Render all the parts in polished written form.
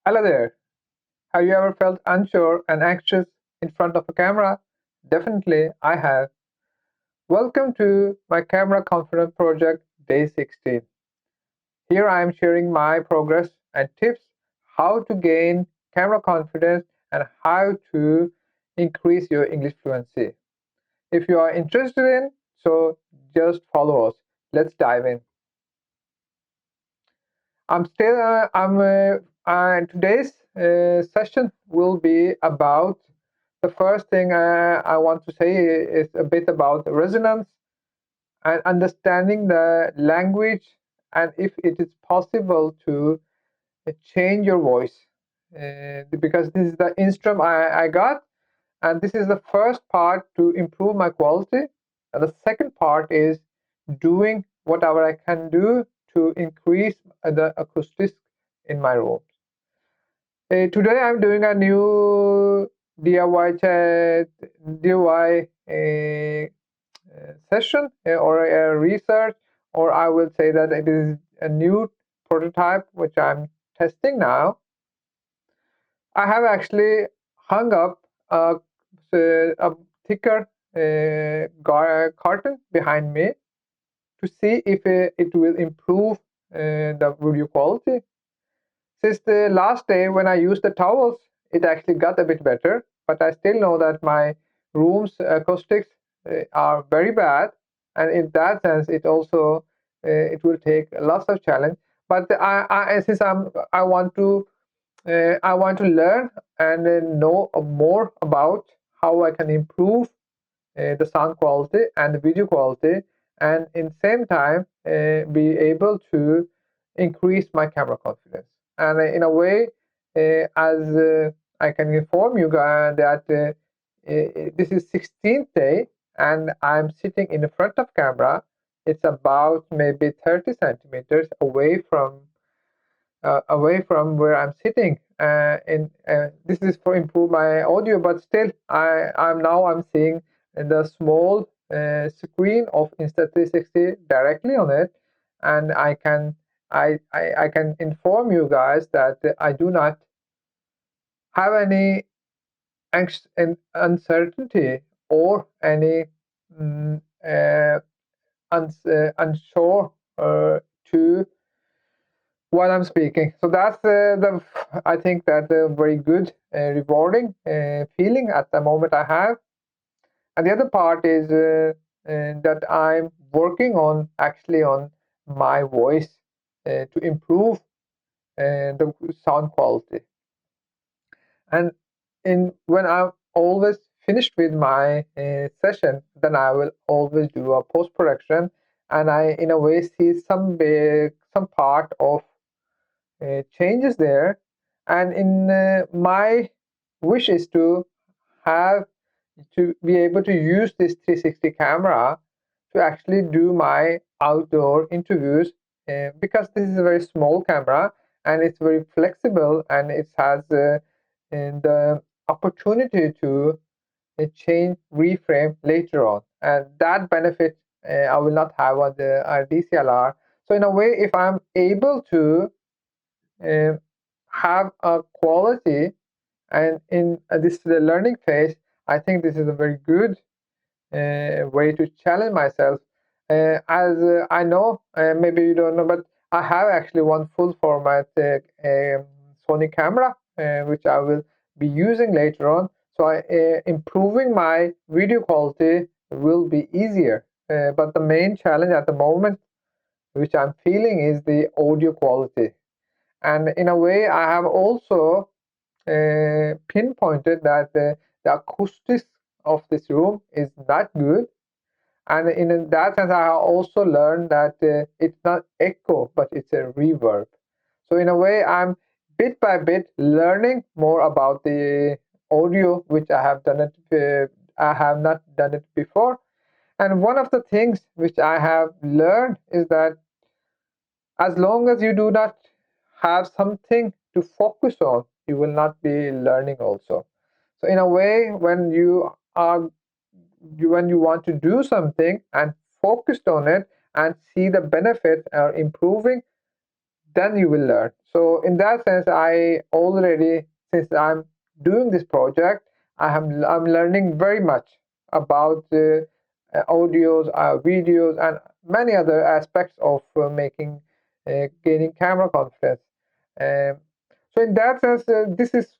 Hello there. Have you ever felt unsure and anxious in front of a camera? Definitely, I have. Welcome to my Camera Confidence Project Day 16. Here I am sharing my progress and tips how to gain camera confidence and how to increase your English fluency. If you are interested in, so just follow us. Let's dive in. I'm still. Today's session will be about the first thing I want to say is a bit about resonance and understanding the language and if it is possible to change your voice because this is the instrument I got, and this is the first part to improve my quality, and the second part is doing whatever I can do to increase the acoustics in my room. Today I'm doing a new DIY session or a research, or I will say that it is a new prototype which I'm testing now. I have actually hung up a thicker carton behind me to see if it will improve the video quality. Since the last day when I used the towels, it actually got a bit better, but I still know that my room's acoustics are very bad, and in that sense, it will take lots of challenge. But since I want to learn and know more about how I can improve the sound quality and the video quality, and in the same time be able to increase my camera confidence. And in a way, as I can inform you guys that this is 16th day and I'm sitting in the front of camera. It's about maybe 30 centimeters away from where I'm sitting. This is for improve my audio, but still, I'm seeing the small screen of Insta360 directly on it, and I can inform you guys that I do not have any uncertainty or any mm, uh, unsure to while I'm speaking. So that's the I think that's a very good, rewarding feeling at the moment I have. And the other part is that I'm working on actually on my voice to improve the sound quality. And in when I'm always finished with my session, then I will always do a post production, and I in a way see some part of changes there. And in my wish is to have to be able to use this 360 camera to actually do my outdoor interviews, because this is a very small camera and it's very flexible, and it has the opportunity to change reframe later on, and that benefit I will not have on the DCLR. So in a way, if I'm able to uh, have a quality and in this the learning phase, I think this is a very good way to challenge myself. As I know, maybe you don't know, but I have actually one full format Sony camera, which I will be using later on. So improving my video quality will be easier. But the main challenge at the moment, which I'm feeling, is the audio quality. And in a way, I have also pinpointed that the acoustics of this room is not good. And in that sense, I have also learned that it's not echo, but it's a reverb. So in a way, I'm bit by bit learning more about the audio, which I have not done it before. And one of the things which I have learned is that as long as you do not have something to focus on, you will not be learning also. So in a way, when you want to do something and focused on it and see the benefit or improving, then you will learn. So in that sense, I already, since I'm doing this project, I'm learning very much about audios, videos, and many other aspects of making gaining camera confidence. Um, so in that sense, this is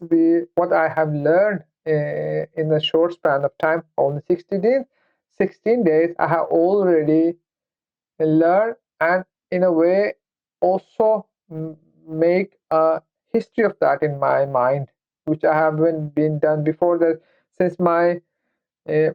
the what I have learned in a short span of time, only 60 days. 16 days, I have already learn and in a way also make a history of that in my mind, which I haven't been done before that. Since my uh,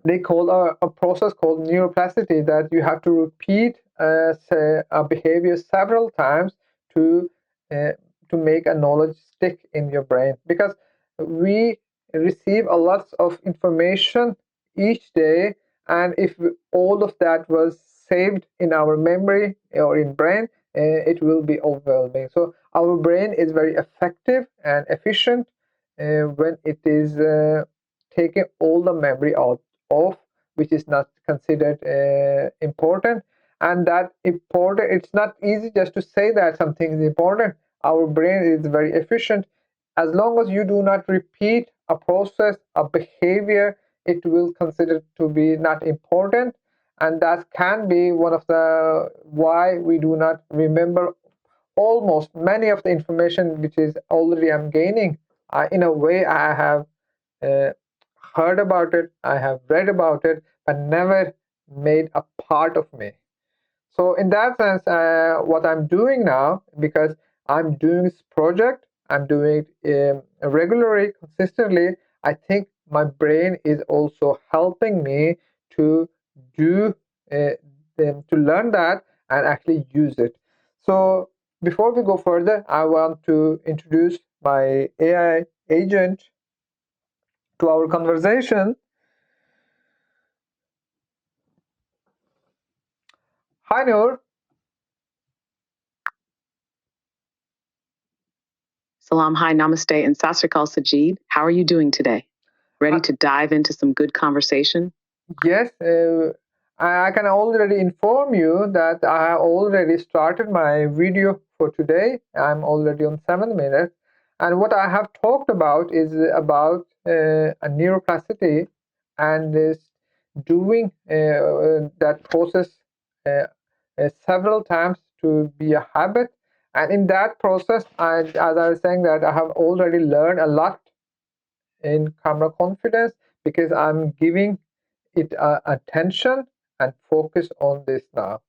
they call a process called neuroplasticity, that you have to repeat say, a behavior several times to uh, to make a knowledge stick in your brain, because we receive a lot of information each day, and if all of that was saved in our memory or in brain, it will be overwhelming. So our brain is very effective and efficient when it is taking all the memory out of which is not considered important. And that important, it's not easy just to say that something is important. Our brain is very efficient. As long as you do not repeat a process, a behavior, it will consider to be not important, and that can be one of the why we do not remember almost many of the information which is already I'm gaining. In a way, I have uh, heard about it, I have read about it, but never made a part of me. So in that sense, what I'm doing now, because I'm doing this project, I'm doing it regularly, consistently, I think my brain is also helping me to do to learn that and actually use it. So before we go further, I want to introduce my AI agent to our conversation. Hi, Noor. Salam, hi, namaste, and sat sri akal, Sajid. How are you doing today? Ready to dive into some good conversation? Yes, I can already inform you that I have already started my video for today. I'm already on 7 minutes. And what I have talked about is about a neuroplasticity and is doing that process several times to be a habit. And in that process, as I was saying, that I have already learned a lot in camera confidence, because I'm giving it attention and focus on this now.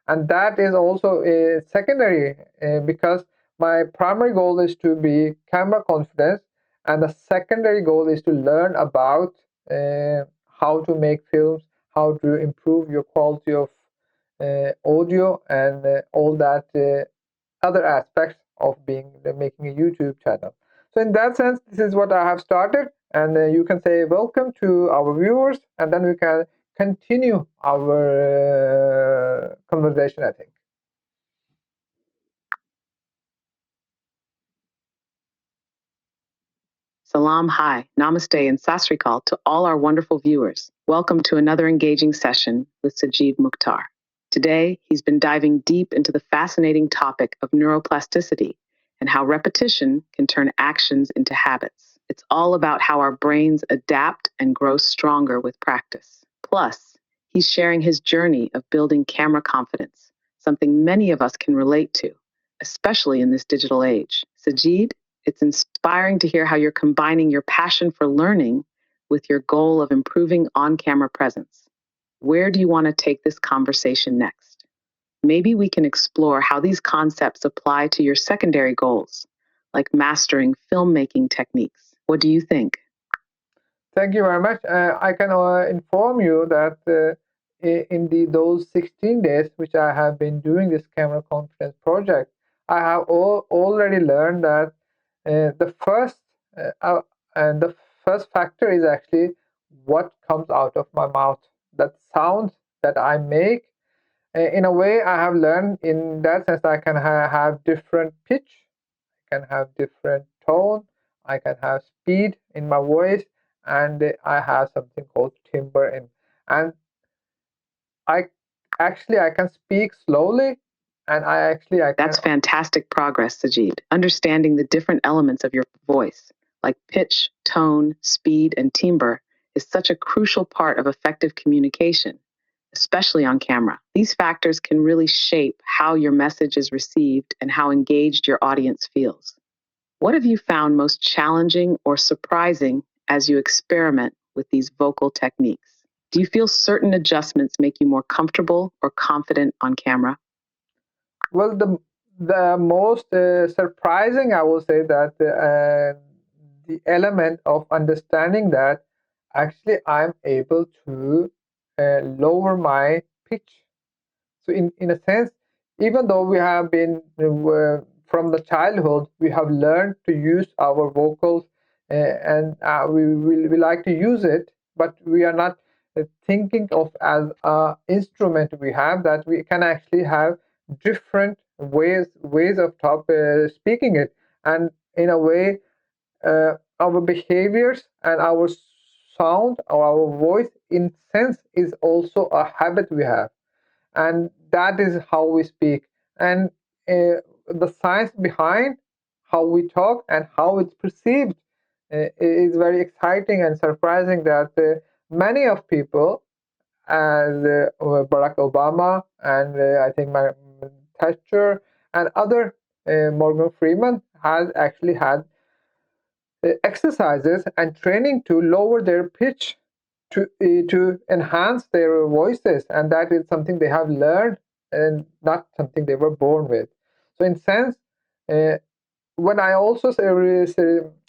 And that is also a secondary, because my primary goal is to be camera confidence, and the secondary goal is to learn about how to make films, how to improve your quality of audio, and all that other aspects of being making a YouTube channel. So in that sense, this is what I have started, and you can say welcome to our viewers, and then we can continue our conversation, I think. Salam, hi, namaste, and sat sri akal to all our wonderful viewers. Welcome to another engaging session with Sajid Mukhtar. Today, he's been diving deep into the fascinating topic of neuroplasticity and how repetition can turn actions into habits. It's all about how our brains adapt and grow stronger with practice. Plus, he's sharing his journey of building camera confidence, something many of us can relate to, especially in this digital age. Sajid, it's inspiring to hear how you're combining your passion for learning with your goal of improving on camera presence. Where do you want to take this conversation next? Maybe we can explore how these concepts apply to your secondary goals, like mastering filmmaking techniques. What do you think? Thank you very much. I can inform you that in those 16 days which I have been doing this camera confidence project, I have already learned that the first and the first factor is actually what comes out of my mouth. That sound that I make, in a way, I have learned in that sense. I can have different pitch, can have different tone, I can have speed in my voice, and I have something called timbre in. And I actually I can speak slowly, and I can. That's fantastic progress, Sajid. Understanding the different elements of your voice, like pitch, tone, speed, and timbre, is such a crucial part of effective communication, especially on camera. These factors can really shape how your message is received and how engaged your audience feels. What have you found most challenging or surprising as you experiment with these vocal techniques? Do you feel certain adjustments make you more comfortable or confident on camera? Well, the most surprising, I will say that the element of understanding that actually I'm able to lower my pitch. So in a sense, even though we have been from the childhood, we have learned to use our vocals, and we like to use it, but we are not thinking of as a instrument we have, that we can actually have different ways of speaking it. And in a way, our behaviors and our sound or our voice in sense is also a habit we have, and that is how we speak. And the science behind how we talk and how it's perceived is very exciting and surprising, that many of people, as Barack Obama and I think my Thatcher and other, Morgan Freeman has actually had exercises and training to lower their pitch, to enhance their voices, and that is something they have learned and not something they were born with. So in sense, uh, when I also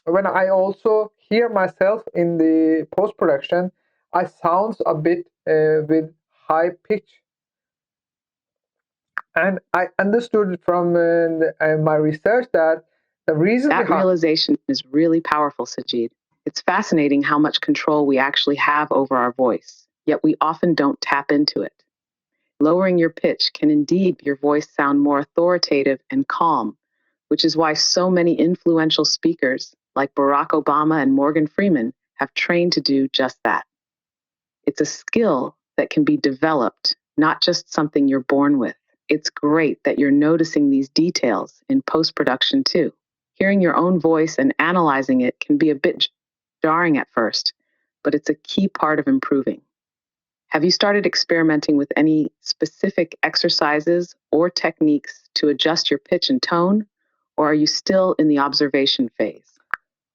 when I also hear myself in the post production, I sounds a bit with high pitch, and I understood from my research that the reason That behind. realization is really powerful, Sajid. It's fascinating how much control we actually have over our voice, yet we often don't tap into it. Lowering your pitch can indeed make your voice sound more authoritative and calm, which is why so many influential speakers like Barack Obama and Morgan Freeman have trained to do just that. It's a skill that can be developed, not just something you're born with. It's great that you're noticing these details in post production too. Hearing your own voice and analyzing it can be a bit jarring at first, but it's a key part of improving. Have you started experimenting with any specific exercises or techniques to adjust your pitch and tone, or are you still in the observation phase?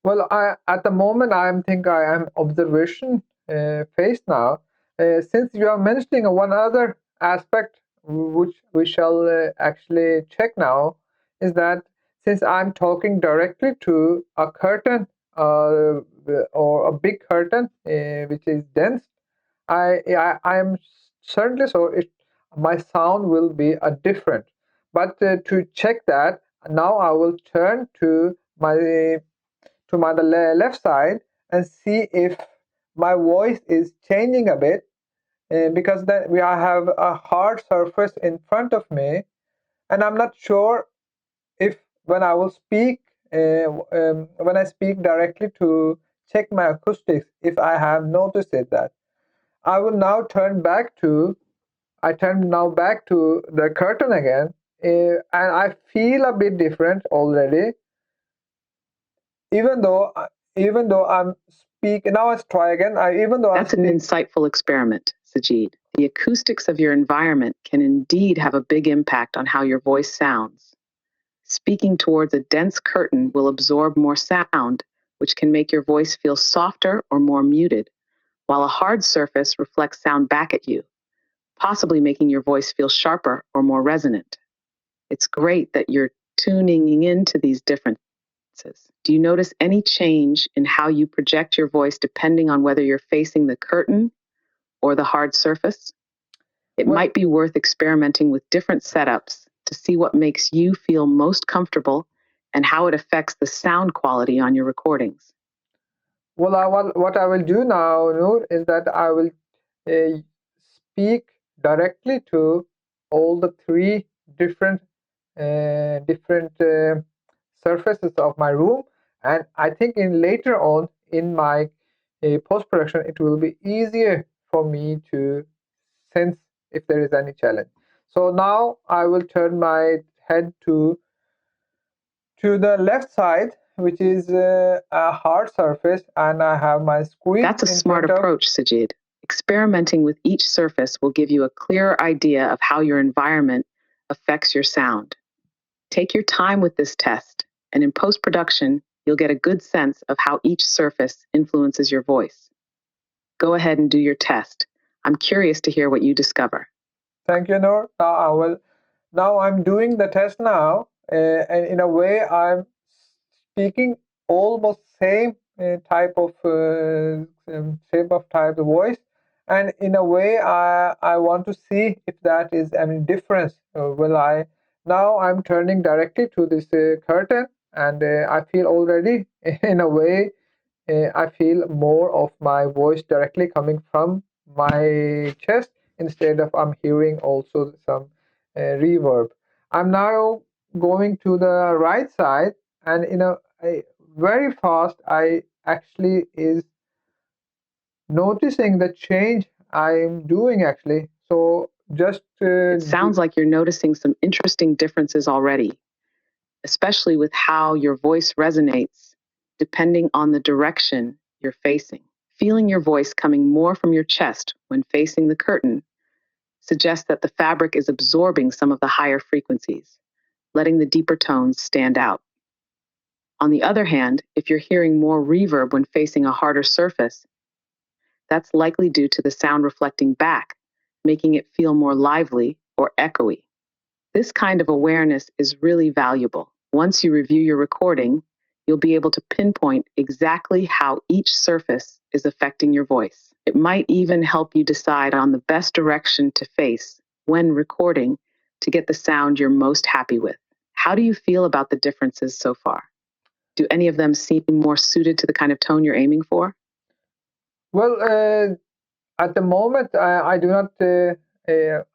Well, I at the moment I think I am observation phase now. Since you are mentioning one other aspect which we shall actually check now, is that since I'm talking directly to a curtain, uh, or a big curtain which is dense, I am certainly so my sound will be a different. But to check that, now I will turn to my left side and see if my voice is changing a bit, because then I have a hard surface in front of me, and I'm not sure if when I will speak, when I speak directly to check my acoustics, if I have noticed it. That I will now turn now back to the curtain again, and I feel a bit different already, even though I'm speak now. Let's try again. Even though I'm That's an speak. insightful experiment, Sajid. The acoustics of your environment can indeed have a big impact on how your voice sounds. Speaking towards a dense curtain will absorb more sound, which can make your voice feel softer or more muted, while a hard surface reflects sound back at you, possibly making your voice feel sharper or more resonant. It's great that you're tuning into these differences. Do you notice any change in how you project your voice depending on whether you're facing the curtain or the hard surface? It Well, might be worth experimenting with different setups to see what makes you feel most comfortable and how it affects the sound quality on your recordings. what I will do now, Noor, is that I will uh, speak directly to all the three different surfaces of my room, and I think in later on in my post production, it will be easier for me to sense if there is any challenge. So now I will turn my head to the left side, which is a hard surface, and I have my screen. That's a smart approach, Sajid. Experimenting with each surface will give you a clearer idea of how your environment affects your sound. Take your time with this test, and in post production, you'll get a good sense of how each surface influences your voice. Go ahead and do your test. I'm curious to hear what you discover. Thank you, Noor. Now I'm doing the test now, and in a way I'm speaking almost same type of voice, and in a way I want to see if that is any difference. Will I now I'm turning directly to this curtain, and I feel already in a way I feel more of my voice directly coming from my chest instead of I'm hearing also some reverb. I'm now going to the right side, and very fast I actually is noticing the change I'm doing actually. So just It sounds like you're noticing some interesting differences already, especially with how your voice resonates depending on the direction you're facing. Feeling your voice coming more from your chest when facing the curtain suggests that the fabric is absorbing some of the higher frequencies, letting the deeper tones stand out. On the other hand, if you're hearing more reverb when facing a harder surface, that's likely due to the sound reflecting back, making it feel more lively or echoey. This kind of awareness is really valuable. Once you review your recording, you'll be able to pinpoint exactly how each surface is affecting your voice. It might even help you decide on the best direction to face when recording to get the sound you're most happy with. How do you feel about the differences so far? Do any of them seem more suited to the kind of tone you're aiming for? well at the moment I do not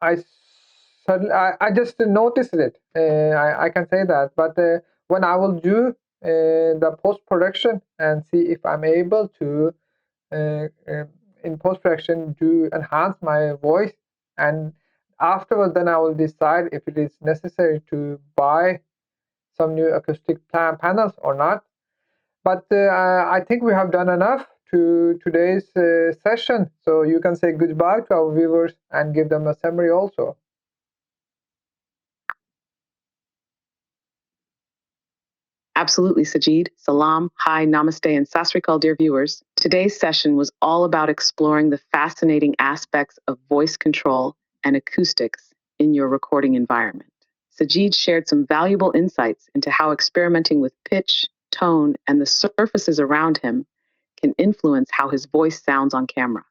I just noticed it. I can say that, but when I will do the post production and see if I'm able to uh, uh, in post production do enhance my voice, and afterwards then I will decide if it is necessary to buy some new acoustic panels or not. But I think we have done enough to today's session, so you can say goodbye to our viewers and give them a summary also. Absolutely, Sajid. Salam, hi, namaste, and sasrikal, dear viewers. Today's session was all about exploring the fascinating aspects of voice control and acoustics in your recording environment. Sajid shared some valuable insights into how experimenting with pitch, tone, and the surfaces around him can influence how his voice sounds on camera.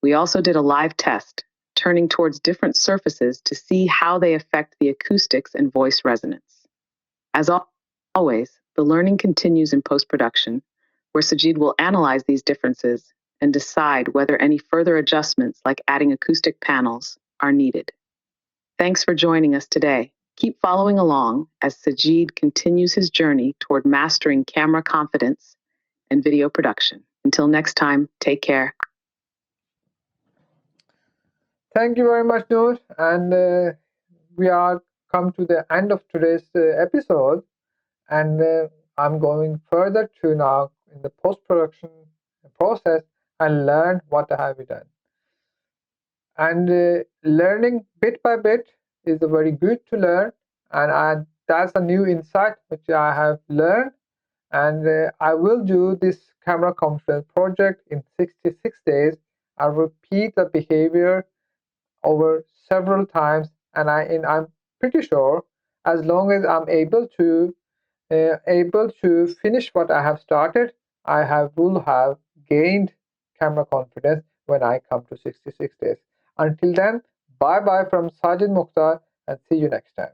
We also did a live test, turning towards different surfaces to see how they affect the acoustics and voice resonance. As always, the learning continues in post production, where Sajid will analyze these differences and decide whether any further adjustments, like adding acoustic panels, are needed. Thanks for joining us today. Keep following along as Sajid continues his journey toward mastering camera confidence and video production. Until next time, take care. Thank you very much, Noor, and we are come to the end of today's episode, and I'm going further to now in the post production process and learn what I have done. And learning bit by bit is very good to learn, and that's a new insight which I have learned. And I will do this camera confidence project in 66 days. I repeat the behavior over several times, and I'm pretty sure as long as I'm able to finish what I have started, will have gained camera confidence when I come to 66 days. Until then, bye bye from Sajid Mukhtar, and see you next time.